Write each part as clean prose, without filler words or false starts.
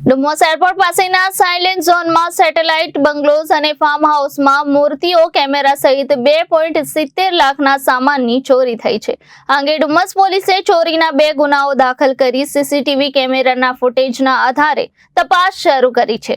Dumas airport પાસેના silent ઝોનમાં satellite bungalows અને ફાર્મ હાઉસમાં મૂર્તિઓ કેમેરા સહિત 2.70 લાખના સામાનની ચોરી થઈ છે. આ અંગે ડુમસ પોલીસે ચોરીના 2 ગુનાઓ દાખલ કરી સીસીટીવી કેમેરાના ફૂટેજના આધારે તપાસ શરૂ કરી છે.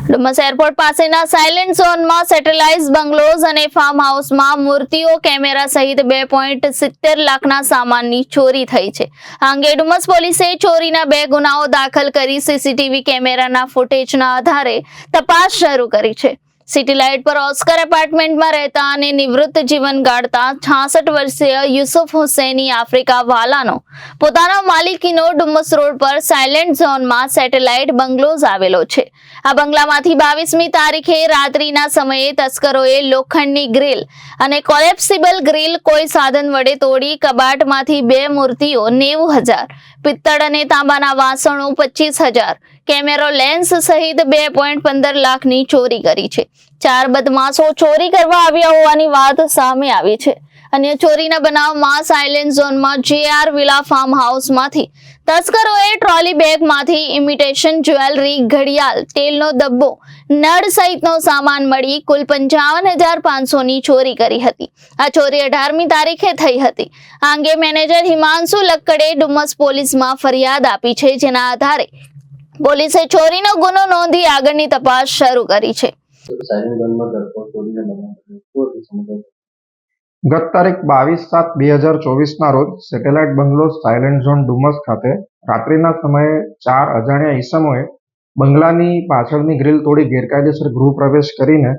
ડુમસ એરપોર્ટ પાસેના સાયલેન્ટ ઝોનમાં સેટેલાઇટ બંગલોઝ અને ફાર્મ હાઉસમાં મૂર્તિઓ કેમેરા સહિત 2.70 લાખના સામાનની ચોરી થઈ છે. આ અંગે ડુમસ પોલીસે ચોરીના 2 ગુનાઓ દાખલ કરી સીસીટીવી કેમેરાના ફૂટેજના આધારે તપાસ શરૂ કરી છે. સિટી લાઇટ પર ઓસ્કર એપાર્ટમેન્ટમાં રહેતા અને નિવૃત્ત જીવન ગાળતા 66 વર્ષીય યુસુફ હુસૈની આફ્રિકા વાલાનો પોતાના માલિકીનો ડુમસ રોડ પર સાયલેન્ટ ઝોનમાં સેટેલાઇટ બંગલોઝ આવેલો છે. આ બંગલામાંથી 22મી તારીખે રાત્રિના સમયે તસ્કરોએ લોખંડની ગ્રીલ અને કોલેપ્સિબલ ગ્રીલ કોઈ સાધન વડે તોડી કબાટમાંથી 2 મૂર્તિઓ 90,000, પિત્તળ અને તાંબાના વાસણો 25,000, કેમેરો લેન્સ સહિત 2.15 લાખની ચોરી કરી છે. 4 બદમાશો ચોરી કરવા આવ્યા હોવાની વાત સામે આવી છે. અન્ય ચોરીના બનાવમાં સાયલેન્ટ ઝોનમાં JR વિલા ફાર્મ હાઉસમાંથી તસ્કરોએ ટ્રોલી બેગમાંથી ઇમિટેશન જ્વેલરી, ઘડિયાળ, તેલનો ડબ્બો, નળ સહિતનો સામાન મળી કુલ 55,500ની ચોરી કરી હતી. આ ચોરી 18મી તારીખે થઈ હતી. આ અંગે મેનેજર હિમાંશુ લક્કડે ડુમસ પોલીસમાં ફરિયાદ આપી છે, જેના આધારે પોલીસે ચોરીનો ગુનો નોંધી આગળની તપાસ શરૂ કરી છે. ગત તારીખ 22/7/2024 રોજ સેટેલાઇટ બંગલો સાયલેન્ટ ઝોન ડુમસ ખાતે રાત્રિના સમયે 4 અજાણ્યા ઈસમોએ બંગલાની પાછળની ગ્રીલ તોડી ગેરકાયદેસર ગૃહ પ્રવેશ કરીને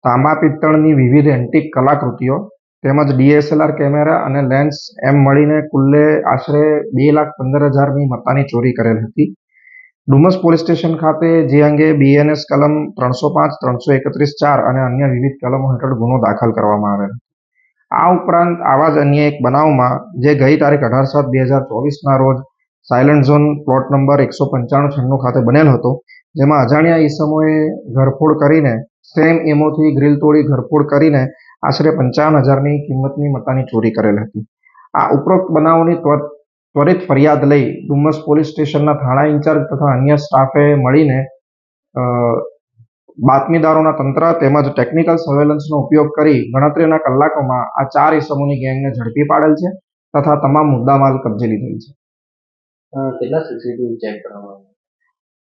તાંબા પિત્તળની વિવિધ એન્ટિક કલાકૃતિઓ તેમજ DSLR કેમેરા અને લેન્સ એમ મળીને કુલ્લે આશરે 2,15,000ની મત્તાની ચોરી કરેલ હતી. ડુમસ પોલીસ સ્ટેશન ખાતે જે અંગે BNS કલમ 305, 331(4) અને અન્ય વિવિધ કલમો હેઠળ ગુનો દાખલ કરવામાં આવેલ હતો. આ ઉપરાંત આવા જ અન્ય એક બનાવમાં જે ગઈ તારીખ 18/7/2024ના રોજ સાયલેન્ટ ઝોન પ્લોટ નંબર 195-96 ખાતે બનેલ હતો, જેમાં અજાણ્યા ઈસમોએ ઘરફોડ કરીને સેમ એમોથી ગ્રીલ તોડી ઘરફોડ કરીને આશરે 55,000ની કિંમતની મત્તાની ચોરી કરેલ હતી. આ ઉપરોક્ત બનાવોની ત્વરિત ફરિયાદ લઈ ડુમસ પોલીસ સ્ટેશનના થાણા ઇન્ચાર્જ તથા અન્ય સ્ટાફે મળીને બાતમીદારોના તંત્ર તેમજ ટેકનિકલ સર્વેલન્સનો ઉપયોગ કરી ગણતરીના કલાકોમાં આ 4 ઈસમોની ગેંગને ઝડપી પાડેલ છે તથા તમામ મુદ્દામાલ કબજે લીધેલ છે. કેટલા સીસીટીવી ચેક કરવામાં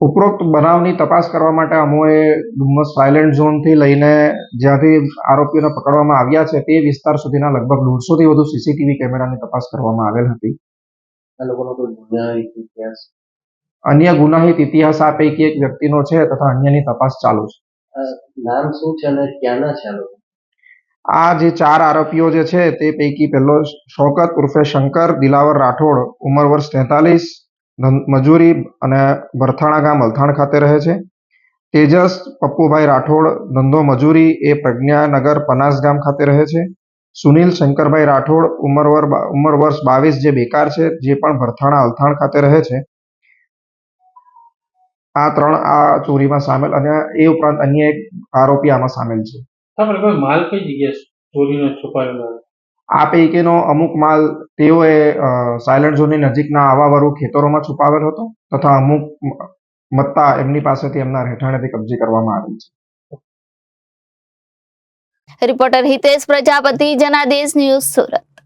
ઉપરોક્ત બનાવની તપાસ કરવા માટે અમોએ ડુમસ સાયલેન્ટ ઝોનથી લઈને જ્યાંથી આરોપીઓને પકડવામાં આવ્યા છે તે વિસ્તાર સુધીના લગભગ 150થી વધુ સીસીટીવી કેમેરાની તપાસ કરવામાં આવેલ હતી. આ લોકોનો કોઈ ગુનાહિત ઇતિહાસ? અન્ય ગુનાહિત ઇતિહાસ આ પૈકી એક વ્યક્તિનો છે તથા અન્યની તપાસ ચાલુ છે. નામ શું છે અને ક્યાંના છે આ લોકો? આ જે 4 આરોપીઓ જે છે તે પૈકી પહેલો શોકત ઉર્ફે શંકર દિલાવર રાઠોડ, ઉંમર વર્ષ 43, મજૂરી અને ભરથાણા ગામ અલથાણ ખાતે રહે છે. તેજસ પપ્પુભાઈ રાઠોડ, ધંધો મજૂરી, એ પ્રજ્ઞાનગર પનાસ ગામ ખાતે રહે છે. સુનિલ શંકરભાઈ રાઠોડ, ઉંમર વર્ષ 22, જે બેકાર છે, જે પણ ભરથાણા અલથાણ ખાતે રહે છે. આ 3 આ ચોરીમાં સામેલ અને એ ઉપરાંત અન્ય એક આરોપી આમાં સામેલ છે. માલ કઈ જગ્યાએ ચોરીનો છુપાયેલો? આ પૈકીનો અમુક માલ તેઓએ સાયલેન્ટ ઝોનની નજીકના આવાવાળું ખેતરોમાં છુપાવેલ હતો તથા અમુક મત્તા એમની પાસેથી એમના રહેઠાણેથી કબજે કરવામાં આવેલ છે. Reporter Hitesh Prajapati, Janadesh news, Surat.